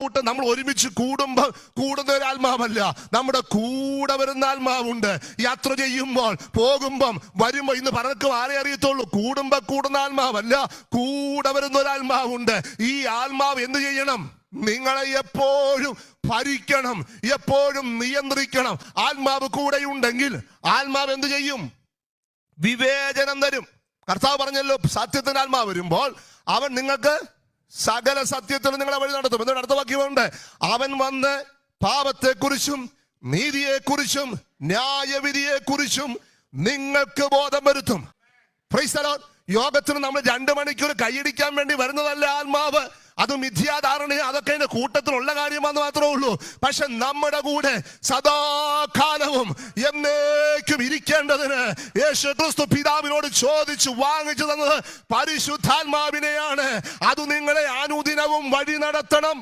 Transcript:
നമ്മൾ ഒരുമിച്ച് കൂടുമ്പോൾ കൂടുന്ന ഒരു ആത്മാവല്ല, നമ്മുടെ കൂടെ വരുന്ന ആത്മാവുണ്ട്. യാത്ര ചെയ്യുമ്പോൾ, പോകുമ്പം, വരുമ്പോ ഇന്ന് പലർക്കും ആരെ അറിയത്തുള്ളൂ. കൂടുമ്പോ കൂടുന്ന ആത്മാവല്ല, കൂടെ വരുന്ന ഒരു ആത്മാവുണ്ട്. ഈ ആത്മാവ് എന്ത് ചെയ്യണം? നിങ്ങളെ എപ്പോഴും ഭരിക്കണം, എപ്പോഴും നിയന്ത്രിക്കണം. ആത്മാവ് കൂടെയുണ്ടെങ്കിൽ ആത്മാവ് എന്ത് ചെയ്യും? വിവേചനം തരും. കർത്താവ് പറഞ്ഞല്ലോ, സത്യത്തിന്റെ ആത്മാവ് വരുമ്പോൾ അവൻ നിങ്ങൾക്ക് സകല സത്യത്തിൽ നിങ്ങളെ വഴി നടത്തും. എന്നോട് അടുത്ത വാക്യമുണ്ട്, അവൻ വന്ന് പാപത്തെക്കുറിച്ചും നീതിയെക്കുറിച്ചും ന്യായവിധിയെക്കുറിച്ചും നിങ്ങൾക്ക് ബോധം വരുത്തും. Praise the Lord. യോഗത്തിന് നമ്മൾ 2 മണിക്കൂർ കൈയടിക്കാൻ വേണ്ടി വരുന്നതല്ല ആത്മാവ്. അത് മിഥ്യാധാരണ, അതൊക്കെ അതിന്റെ കൂട്ടത്തിലുള്ള കാര്യമാണെന്ന് മാത്രമേ ഉള്ളൂ. പക്ഷെ നമ്മുടെ കൂടെ സദാകാലവും എന്നേക്കും ഇരിക്കേണ്ടതിന് യേശുക്രിസ്തു പിതാവിനോട് ചോദിച്ചു വാങ്ങിച്ചു തന്നത് പരിശുദ്ധാത്മാവിനെയാണ്. അത് നിങ്ങളെ അനുദിനവും വഴി നടത്തണം.